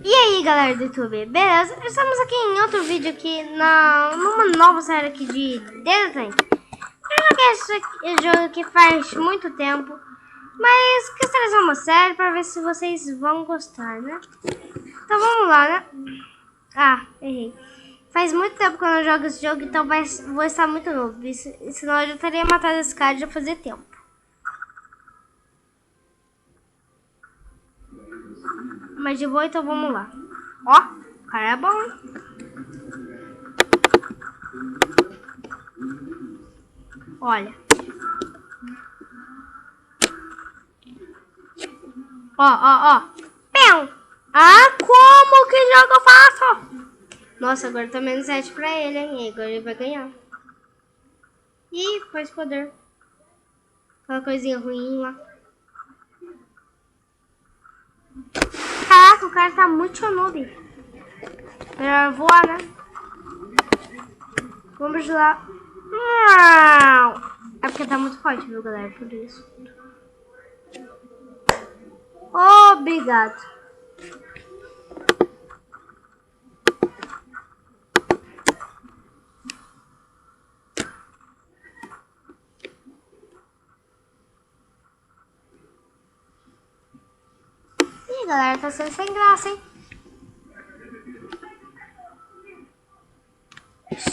E aí galera do YouTube, beleza? Estamos aqui em outro vídeo aqui numa nova série aqui de The Tank. Eu joguei esse jogo aqui faz muito tempo, mas quis trazer uma série para ver se vocês vão gostar, né? Então vamos lá, né? Ah, errei. Faz muito tempo que eu não jogo esse jogo, então vou estar muito novo, senão eu já teria matado esse cara já fazia tempo. Mas de boa, então vamos lá. Ó, o cara é bom, hein? Olha. Ó. Pão. Ah, como que jogo fácil? Nossa, agora tá menos 7 pra ele, hein? Agora ele vai ganhar. Ih, faz poder. Aquela coisinha ruim lá. Caraca, o cara tá muito noob. Melhor voar, né? Vamos lá. É porque tá muito forte, viu, galera? Por isso. Obrigado. Ih, galera, tá sendo sem graça, hein?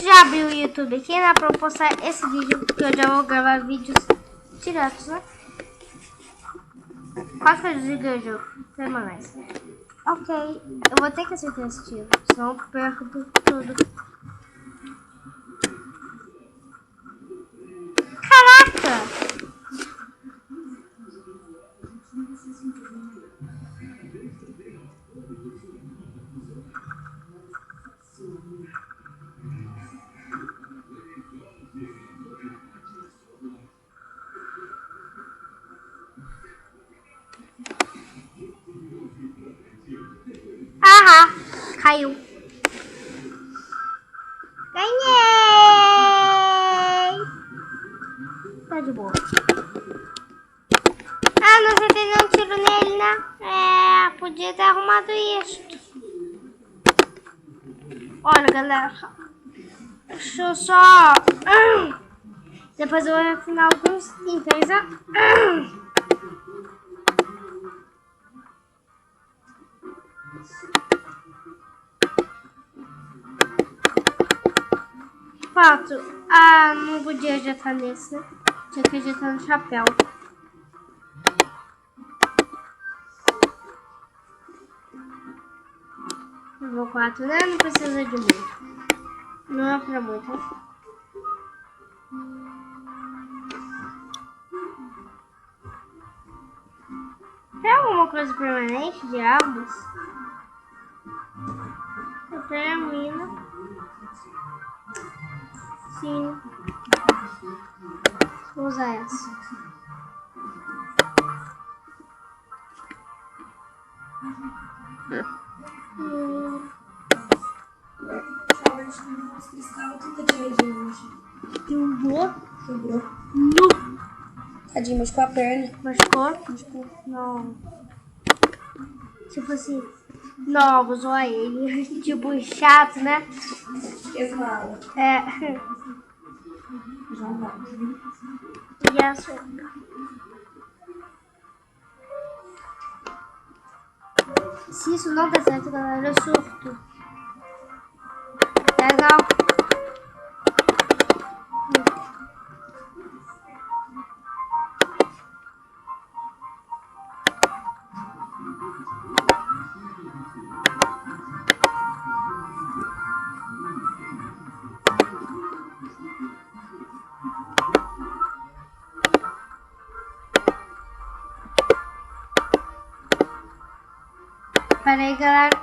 Já abriu o YouTube aqui, né? Pra eu postar esse vídeo, porque eu já vou gravar vídeos diretos, né? Quase que eu desliguei o jogo. Tem mais. Ok, eu vou ter que acertar esse tiro, senão eu perco tudo. Caraca! Ahá, caiu. Ganhei! Tá de boa. Ah, não acertei nenhum tiro nele, né? É, podia ter arrumado isso. Olha, galera. Deixa eu só... Depois eu vou refinar alguns itens, né? Fato. Ah, não podia já estar nesse, né? Tinha que já estar no chapéu. Nível 4, né? Não precisa de muito. Não é pra muito. Tem alguma coisa permanente de armas? Eu tenho a mina. Sim. Vou usar essa. Quebrou. Não. Tadinho, machucou a perna. Machucou? Não. Tipo assim. Não, vou zoar ele. Tipo, chato, né? Exala. É. Já vai. E essa. Se isso não der certo, galera, eu surto. Legal. Pera aí, galera.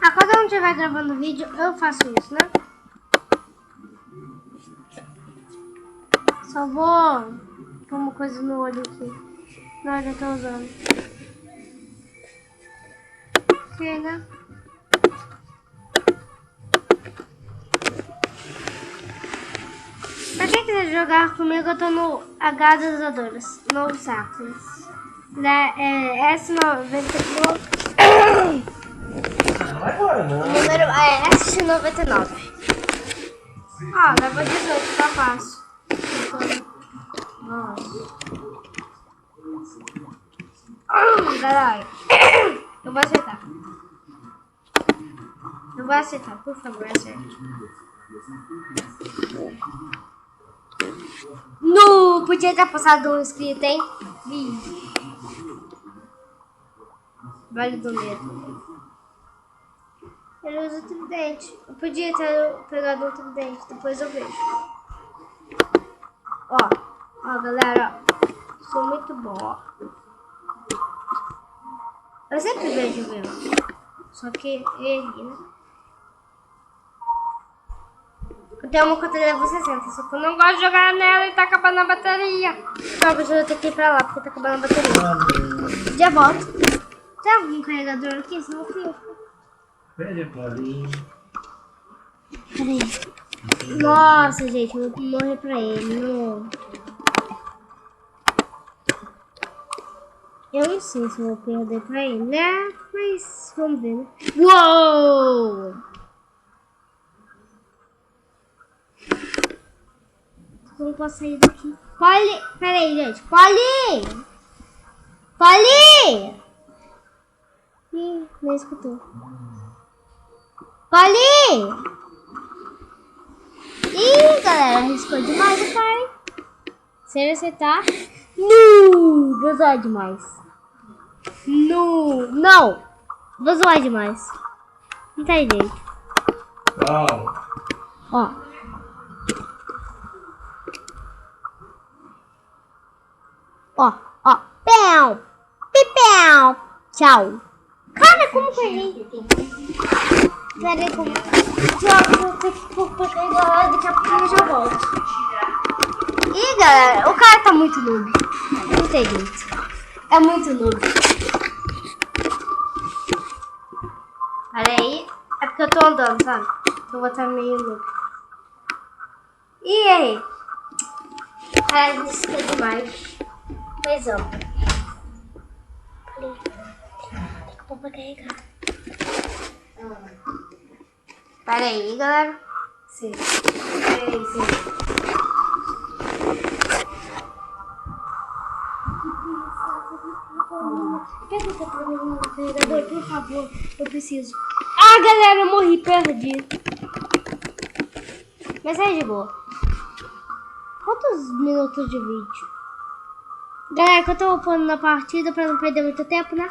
Ah, quando eu não estiver gravando vídeo, eu faço isso, né? Só vou pôr uma coisa no olho aqui. Não, já tô usando. Chega. Pra quem quiser jogar comigo, eu tô no H das Adoras, no Sacos. S99. Não vai embora, não. O número é S99. Ó, leva 18, tá fácil. Galera, eu vou acertar. Eu vou acertar, por favor, acerte. No, podia ter passado um inscrito, hein? Vale do medo. Ele usa o tridente. Eu podia ter pegado o tridente, depois eu vejo. Ó, galera, sou muito bom, ó. Eu sempre vejo o meu. Só que ele, né? Eu tenho uma conta de level 60, só que eu não gosto de jogar nela e tá acabando a bateria. Então eu vou ter que ir pra lá porque tá acabando a bateria. Já volto. Tem algum carregador aqui? Senão eu fio. Pede pra ali. Peraí. Nossa, gente, eu vou morrer pra ele. Não. Eu não sei se eu vou perder pra ele, né? Mas vamos ver, né? Uou! Não posso sair daqui. Polly! Peraí, gente. Polly! Polly! Ih, não escutou. Polly! Ih, galera, arriscou demais o cara, hein? Se ele acertar... Não! Vou zoar demais. Não! Vou zoar demais. Não tem jeito. Tchau. Ó. Ó. Pão! Pipão! Tchau. Cara, como que eu errei? Pera aí, como... Daqui a pouco eu já volto. Ih, galera, o cara tá muito noob. Não tem jeito. É muito noob. Pera aí. É porque eu tô andando, sabe? Eu vou estar meio noob. E aí? Cara, isso que é demais. Mas ó. Tem que pôr pra carregar. Pera aí, galera. Sim. Peraí, sim. Pega o carregador, por favor. Eu preciso. Ah, galera, eu morri, perdi. Mas é de boa. Quantos minutos de vídeo? Galera, que eu tô pondo na partida pra não perder muito tempo, né?